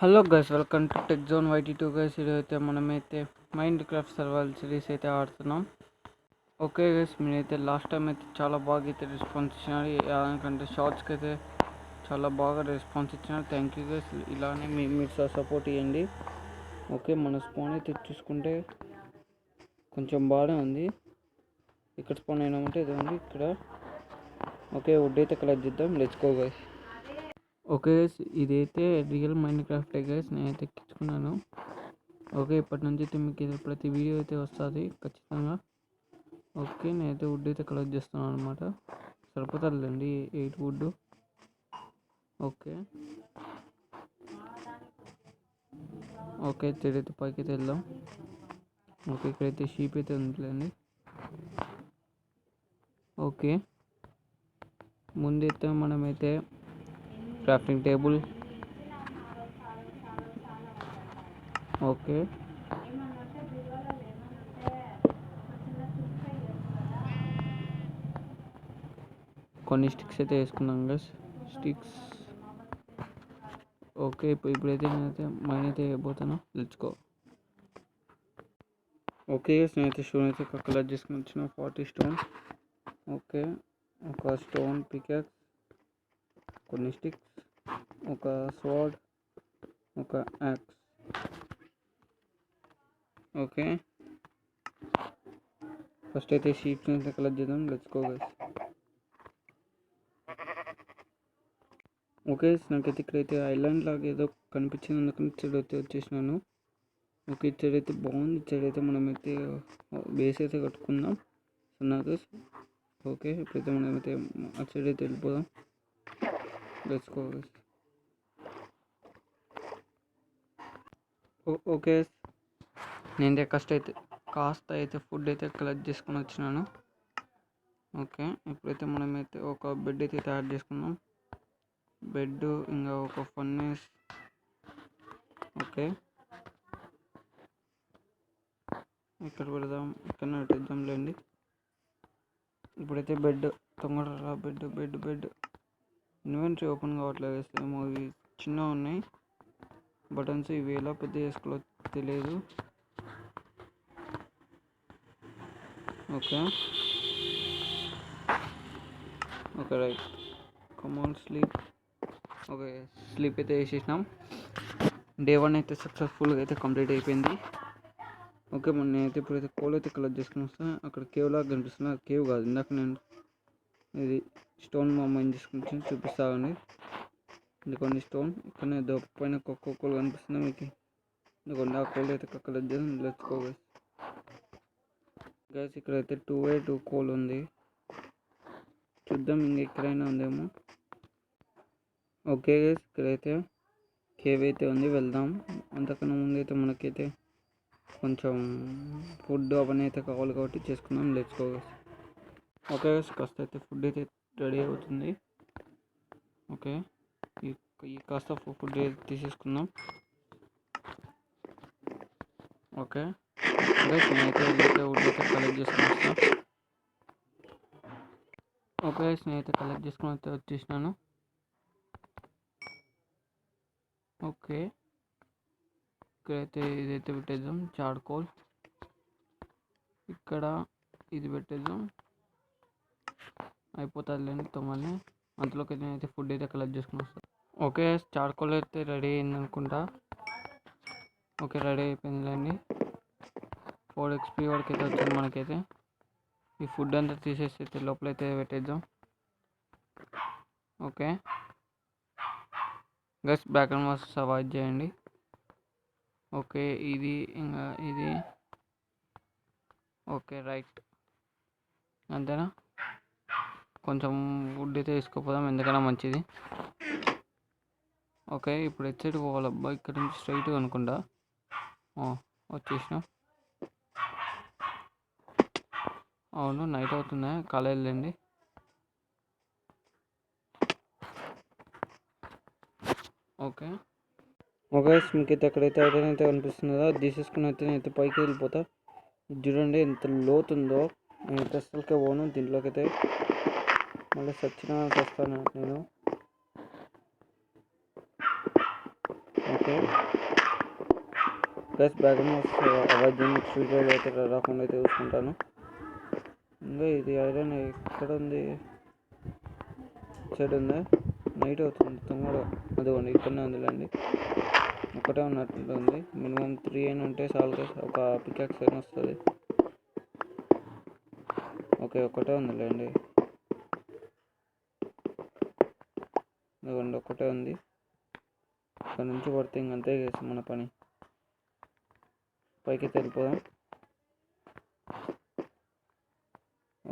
Hello guys, welcome to tech zone YT2 guys. ఈరోజైతే మనమైతే mind craft survival series అయితే ఆడుతున్నాం. ఓకే గైస్, మీరైతే లాస్ట్ టైం అయితే చాలా బాగా అయితే రెస్పాన్స్ ఇచ్చినారు. ఎందుకంటే షార్ట్స్కి అయితే చాలా బాగా రెస్పాన్స్ ఇచ్చినారు. Thank you guys. ఇలానే మీరు సపోర్ట్ ఇవ్వండి. ఓకే, మన స్పాన్ అయితే చూసుకుంటే కొంచెం బాగానే ఉంది. ఇక్కడ స్పాన్ అయినామంటే ఇది ఉంది ఇక్కడ. ఓకే, వుడ్ అయితే కలెక్ట్ చేద్దాం. Let's go guys. Okay guys, ఇదైతే రియల్ మైండ్ క్రాఫ్టే గైస్. నేనైతే ఎక్కించుకున్నాను. ఓకే, ఇప్పటి నుంచి అయితే మీకు ఇది ప్రతి వీడియో అయితే వస్తుంది ఖచ్చితంగా. ఓకే, నేనైతే వుడ్ అయితే కలెక్ట్ చేస్తున్నాను అనమాట. సరిపోతుందిలేండి 8 వుడ్. ఓకే ఓకే, ఇక్కడైతే పైకి అయితే వెళ్దాం. ఓకే, ఇక్కడైతే షీప్ అయితే ఉందిలేండి. ఓకే, ముందైతే మనమైతే క్రాఫ్టింగ్ టేబుల్. ఓకే, కొన్ని స్టిక్స్ అయితే వేసుకున్నాం గైస్. స్టిక్స్. ఓకే, ఇప్పుడైతే నేనైతే మైన్ అయితే వేయబోతాను. Let's go. ఓకే గైస్, నేనైతే స్టోన్ అయితే కలెక్ట్ చేసుకుని వచ్చిన 40 స్టోన్. ఓకే, ఒక స్టోన్ పికాక్స్, కొన్ని స్టిక్స్, ఒక స్వార్డ్, ఒక యాక్స్. ఓకే, ఫస్ట్ అయితే షీప్స్ అయితే కలెక్ట్ చేద్దాం. Let's go guys. ఓకే, నాకైతే ఇక్కడైతే ఐలాండ్ లాగా ఏదో కనిపించింది, అందుకని ఇక్కడైతే వచ్చేసినాను. ఓకే, ఇక్కడైతే బాగుంది. ఇక్కడైతే మనమైతే బేస్ అయితే కట్టుకుందాం. నాకు ఓకే, ఇప్పుడైతే మనమైతే అటు సైడ్ అయితే వెళ్ళిపోదాం. Let's go guys. ఓకే, నేను కాస్త అయితే ఫుడ్ అయితే కలెక్ట్ చేసుకుని వచ్చినాను. ఓకే, ఇప్పుడైతే మనమైతే ఒక బెడ్ అయితే తయారు చేసుకుందాం. బెడ్, ఇంకా ఒక ఫర్నేస్. ఓకే, ఇక్కడ పెడదాం, ఇక్కడ పెట్టేద్దాంలేండి. ఇప్పుడైతే బెడ్ తొంగడరా. Bed bed bed inventory open కావట్లేదు. ఏమో ఇవి చిన్నగా ఉన్నాయి బటన్స్. ఇవి ఎలా పెద్ద చేసుకోవాలో తెలియదు. Okay okay, right. Come on sleep. Okay, sleep అయితే వేసేసినాం. డే 1 అయితే సక్సెస్ఫుల్గా అయితే కంప్లీట్ అయిపోయింది. ఓకే, నేనైతే ఇప్పుడైతే కోల్ అయితే కలెక్ట్ చేసుకుని వస్తాను. అక్కడ కేవ్ లాగా కనిపిస్తుంది. అది కేవ్ కాదు, ఇందాక నేను ఇది స్టోన్ మా మైండ్ చేసుకుని చూపిస్తాను. ఇందుకండి స్టోన్ ఇక్కడ పైన ఒక్కొక్క కోల్ కనిపిస్తుంది మీకు. ఎందుకంటే ఆ కోల్ అయితే కలెక్ట్ చేద్దాం. Let's go guys. గైస్, ఇక్కడైతే 2 కోల్ ఉంది. చూద్దాం ఇంకా ఎక్కడైనా ఉందేమో. ఓకే గైస్, ఇక్కడైతే కేవ్ అయితే ఉంది, వెళ్దాం. అంతకన్నా ముందు అయితే మనకైతే కొంచెం ఫుడ్ అవన్నీ అయితే కావాలి కాబట్టి చేసుకుందాం. Let's go guys. Okay guys, కాస్త అయితే ఫుడ్ అయితే రెడీ అవుతుంది. ఓకే, ఈ కాస్త ఫుడ్ తీసేసుకుందాం. ఓకే గైస్, నేనైతే వుడ్ అయితే కలెక్ట్ చేసుకుని వస్తాను. ఓకే గైస్, నేనైతే కలెక్ట్ చేసుకుని అయితే వచ్చేసినాను. ఓకే, ఇక్కడైతే ఇదైతే పెట్టేద్దాం. చార్కోల్ ఇక్కడ ఇది పెట్టేద్దాం. అయిపోతుందిలేండి తొందరనే. అంతలోకి నేనైతే ఫుడ్ అయితే కలెక్ట్ చేసుకుని వస్తాను. ఓకే, చార్కోల్ అయితే రెడీ అయింది అనుకుంటా. Okay, ready అయిపోయిందిలేండి. 4 XP వరకు అయితే వచ్చింది మనకైతే. ఈ ఫుడ్ అంతా తీసేసి అయితే లోపలైతే పెట్టేద్దాం. Okay guys, background voice avoid చేయండి. ఓకే, ఇది ఇంకా ఇది. Okay, right. అంతేనా? కొంచెం వుడ్ అయితే వేసుకోపోదాం, ఎందుకైనా మంచిది. ఓకే, ఇప్పుడు ఎటు సైడ్ పోవాలబ్బా? ఇక్కడ నుంచి స్ట్రైట్గా అనుకుంటా. వచ్చేసినాం. అవును, నైట్ అవుతుందా? కాలేదులేండి. ఓకే ఓకే, మీకైతే ఎక్కడైతే ఐరన్ అయితే కనిపిస్తుంది కదా, తీసేసుకుని అయితే నేనైతే పైకి వెళ్ళిపోతా. చూడండి ఎంత లోతుందో. నేనైతే అసలుకే పోను దీంట్లోకి అయితే. మళ్ళీ చస్తాను నేను. Okay guys background avoid next వీడియోలో అయితే రాకుండా అయితే చూసుకుంటాను. ఇంకా ఇది ఐరన్ ఎక్కడ ఉంది, సైడ్ ఉందా, నైట్ అవుతుంది తొందరగా, అదిగోండి ఇక్కడనే ఉందిలేండి, ఒకటే ఉన్నట్టుంది. మినిమం 3 అయినా ఉంటే చాలు గైస్, ఒక పికాక్స్ అయినా వస్తుంది. ఓకే ఒకటే ఉందిలేండి, అదిగోండి ఒకటే ఉంది. ఇక్కడ నుంచి పడితే ఇంకంతే గైస్ మన పని. పైకి వెళ్ళిపోదాం.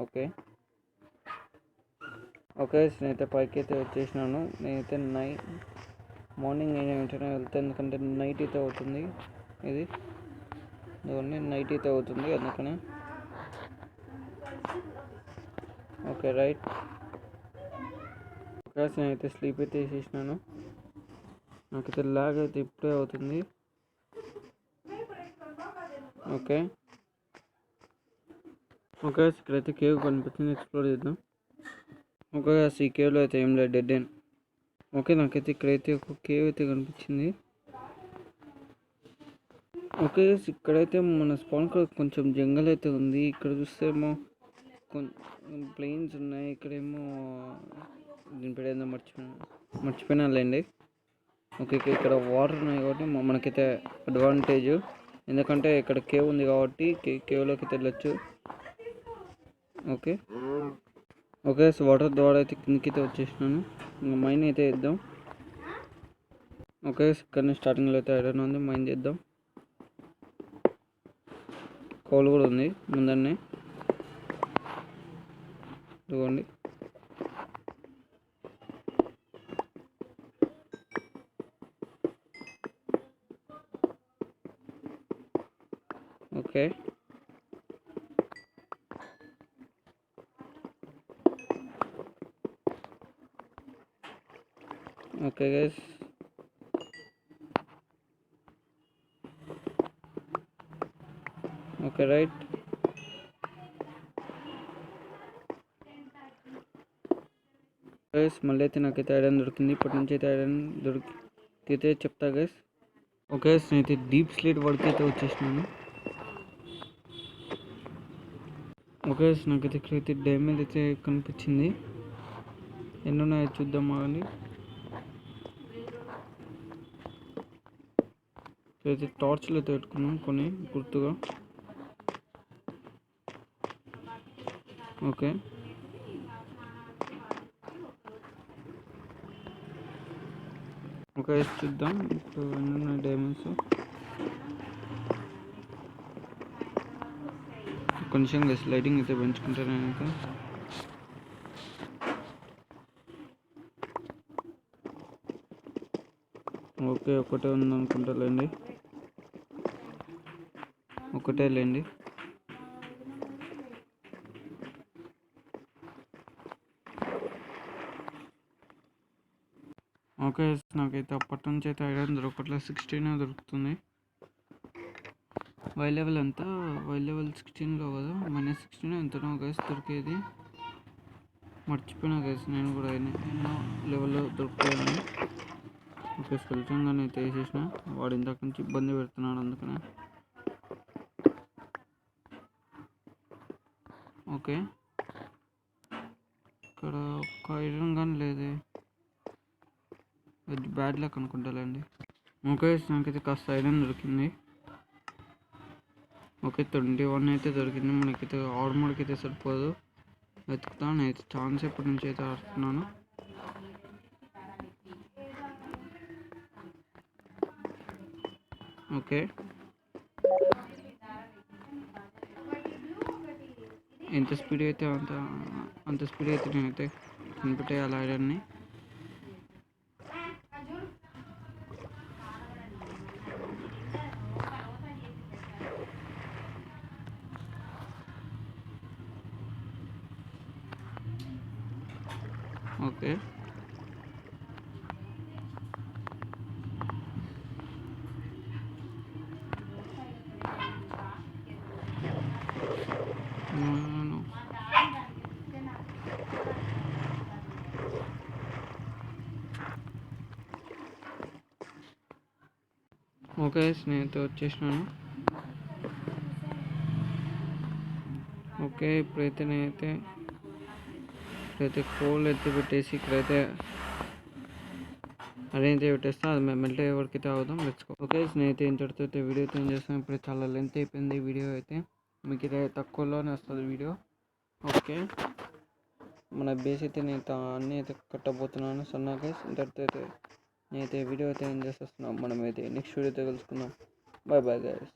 ఓకే ఓకే నేనైతే పైకి అయితే వచ్చేసినాను. నేనైతే మార్నింగ్ అయినా వెంటనే వెళ్తాను, ఎందుకంటే నైట్ అయితే అవుతుంది. ఇది ఇవన్నీ నైట్ అయితే అవుతుంది అందుకని. ఓకే రైట్ ఓకే నేనైతే స్లీప్ అయితే వేసేసినాను. నాకైతే లాగ్ అయితే ఇప్పుడే అవుతుంది. ఓకే ఓకే ఇక్కడైతే కేవ్ కనిపిస్తుంది, ఎక్స్ప్లోర్ చేద్దాం. ఓకే ఈ కేవ్లో అయితే ఏం లేదు, డెడ్ ఎండ్. ఓకే నాకైతే ఇక్కడైతే ఒక కేవ్ అయితే కనిపించింది. ఓకే ఇక్కడైతే మన స్పాన్ కొంచెం జంగల్ అయితే ఉంది. ఇక్కడ చూస్తేమో ప్లెయిన్స్ ఉన్నాయి, ఇక్కడేమో దీని పేరు ఏందో మర్చిపోయినాలేండి. ఓకే ఇక్కడ వాటర్ ఉన్నాయి కాబట్టి మనకైతే అడ్వాంటేజ్, ఎందుకంటే ఇక్కడ కేవ్ ఉంది కాబట్టి కేవ్లోకి వెళ్ళొచ్చు. ఓకే ఓకే వాటర్ ద్వారా అయితే కిందకి అయితే వచ్చేసినాను. ఇంకా మైన్ అయితే వేద్దాం. ఓకే ఇక్కడ స్టార్టింగ్లో అయితే ఐరన్ ఉంది, మైన్ చేద్దాం. కోల్ కూడా ఉంది ముందరనే, ఇదిగోండి. Okay okay guys okay right guys మళ్ళీ అయితే నాకైతే ఐరన్ దొరికింది. ఇప్పటి నుంచి అయితే ఐరన్ దొరికితే చెప్తా గైస్. ఓకే నేనైతే డీప్ స్లీట్ వరకు అయితే వచ్చేసినాను. ఓకే నాకైతే ఇక్కడైతే డ్యామేజ్ అయితే కనిపించింది, ఎన్ని ఉన్నాయో చూద్దాం. కానీ ఇక్కడైతే టార్చ్లు అయితే పెట్టుకున్నాం కొన్ని గుర్తుగా. ఓకే ఓకే చూద్దాం ఇప్పుడు ఎన్ని ఉన్నాయి డ్యామేజ్. కొంచెం లైటింగ్ అయితే పెంచుకుంటాను ఇంకా. ఓకే ఒకటే ఉంది అనుకుంటాలేండి, ఒకటే లేండి. ఓకే నాకైతే అప్పటి నుంచి అయితే ఐరన్ దొరకట్లేదు, 16 దొరుకుతుంది. వై లెవెల్ ఎంత, వై లెవెల్ 16లో కదా, -16 ఎంతనో గైస్ దొరికేది, మర్చిపోయినా గైస్ నేను కూడా ఎన్నో లెవెల్లో దొరుకుతాయని. ఓకే స్కెల్టన్గానే అయితే వేసేసిన, వాడు ఇంతకు నుంచి ఇబ్బంది పెడుతున్నాడు అందుకనే. ఓకే ఇక్కడ ఒక్క ఐరన్ కానీ లేదే, అది బ్యాడ్ లక్ అనుకుంటాలేండి. ఓకే నాకైతే కాస్త ఐరన్ దొరికింది. ఓకే 21 అయితే దొరికింది. మనకైతే ఆర్మర్కి అయితే సరిపోదు, వెతుకుతాను అయితే ఛాన్స్ ఎప్పటి నుంచి అయితే ఆడుతున్నాను. ఓకే ఎంత స్పీడ్ అయితే అంత స్పీడ్ అయితే నేనైతే కనిపెట్టేయాలి ఐరన్ని. ఓకే ఓకే నేనైతే వచ్చేసినాను. ఓకే ఇప్పుడైతే ఇప్పుడైతే కోల్ ఎత్తి పెట్టేసి ఇక్కడైతే అదేంటి పెట్టేస్తా, అది మేము మెల్ట్ అయ్యే వరకు అయితే అవుదాం. Let's go. ఓకే నేనైతే ఇంతటితో అయితే వీడియో అయితే ఏం చేస్తాను. ఇప్పుడు చాలా లెంత్ అయిపోయింది వీడియో అయితే, మీకు అయితే తక్కువలోనే వస్తుంది వీడియో. ఓకే మన బేస్ అయితే నేను అన్నీ అయితే కట్టబోతున్నాను సన్నగా. ఇంతటితో అయితే నేనైతే వీడియో అయితే ఏం చేసేస్తున్నాం. మనమైతే నెక్స్ట్ వీడియో అయితే కలుసుకుందాం. Bye bye guys.